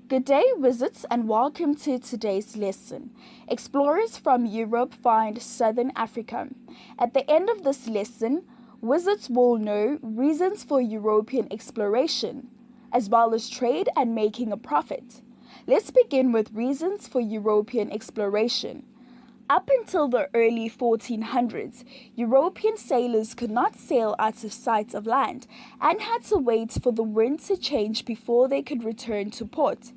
Good day, wizards, and welcome to today's lesson. Explorers from Europe find Southern Africa. At the end of this lesson, wizards will know reasons for European exploration, as well as trade and making a profit. Let's begin with reasons for European exploration. Up until the early 1400s, European sailors could not sail out of sight of land and had to wait for the wind to change before they could return to port.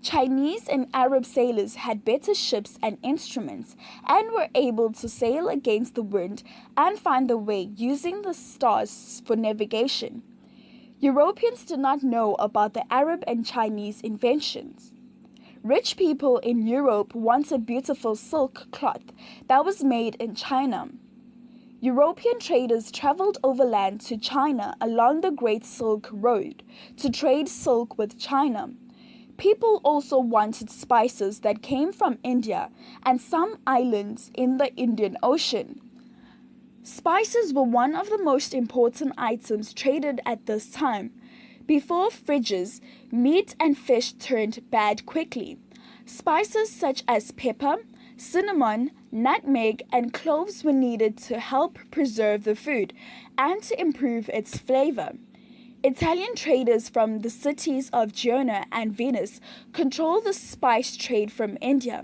Chinese and Arab sailors had better ships and instruments and were able to sail against the wind and find the way using the stars for navigation. Europeans did not know about the Arab and Chinese inventions. Rich people in Europe wanted beautiful silk cloth that was made in China. European traders traveled overland to China along the Great Silk Road to trade silk with China. People also wanted spices that came from India and some islands in the Indian Ocean. Spices were one of the most important items traded at this time. Before fridges, meat and fish turned bad quickly. Spices such as pepper, cinnamon, nutmeg, and cloves were needed to help preserve the food and to improve its flavor. Italian traders from the cities of Genoa and Venice controlled the spice trade from India.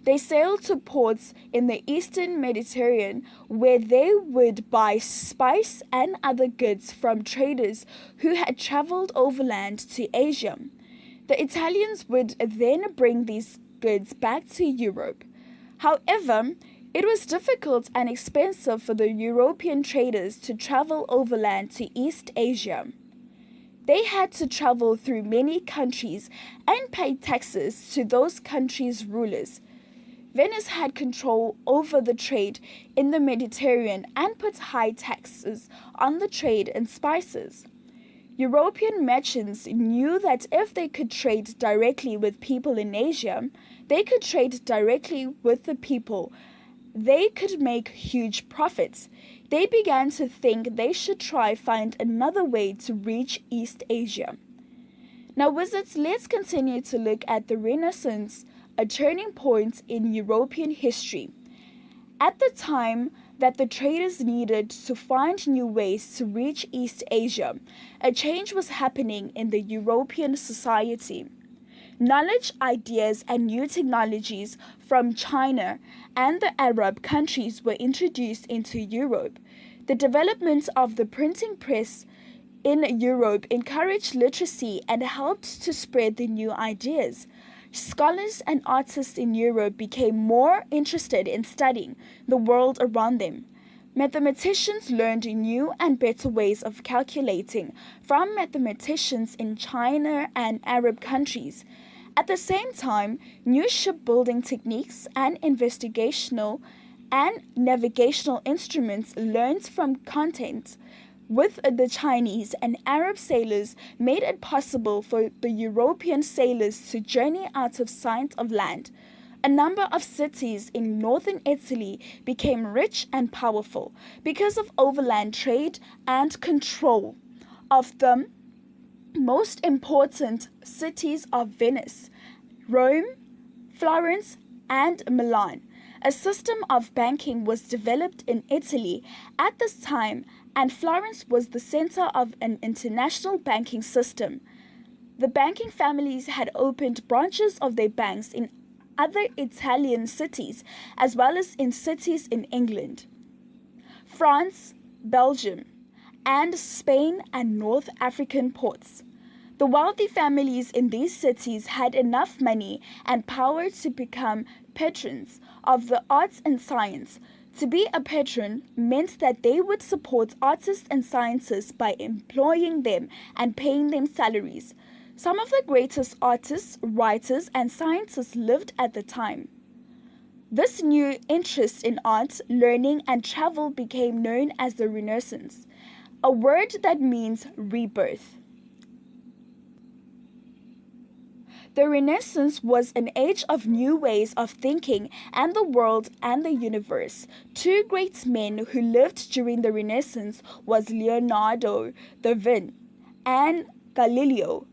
They sailed to ports in the eastern Mediterranean where they would buy spice and other goods from traders who had traveled overland to Asia. The Italians would then bring these goods back to Europe. However, it was difficult and expensive for the European traders to travel overland to East Asia. They had to travel through many countries and pay taxes to those countries' rulers. Venice had control over the trade in the Mediterranean and put high taxes on the trade in spices. European merchants knew that if they could trade directly with people in Asia, they could trade directly with the people. They could make huge profits. They began to think they should try find another way to reach East Asia. Now, wizards, let's continue to look at the Renaissance, a turning point in European history. At the time that the traders needed to find new ways to reach East Asia, a change was happening in the European society. Knowledge, ideas, and new technologies from China and the Arab countries were introduced into Europe. The development of the printing press in Europe encouraged literacy and helped to spread the new ideas. Scholars and artists in Europe became more interested in studying the world around them. Mathematicians learned new and better ways of calculating from mathematicians in China and Arab countries. At the same time, new shipbuilding techniques and investigational and navigational instruments learned from content with the Chinese and Arab sailors made it possible for the European sailors to journey out of sight of land. A number of cities in northern Italy became rich and powerful because of overland trade and control of the most important cities of Venice, Rome, Florence, and Milan. A system of banking was developed in Italy at this time, and Florence was the center of an international banking system. The banking families had opened branches of their banks in other Italian cities, as well as in cities in England, France, Belgium, and Spain and North African ports. The wealthy families in these cities had enough money and power to become patrons of the arts and science. To be a patron meant that they would support artists and scientists by employing them and paying them salaries. Some of the greatest artists, writers, and scientists lived at the time. This new interest in art, learning, and travel became known as the Renaissance, a word that means rebirth. The Renaissance was an age of new ways of thinking and the world and the universe. Two great men who lived during the Renaissance was Leonardo da Vinci and Galileo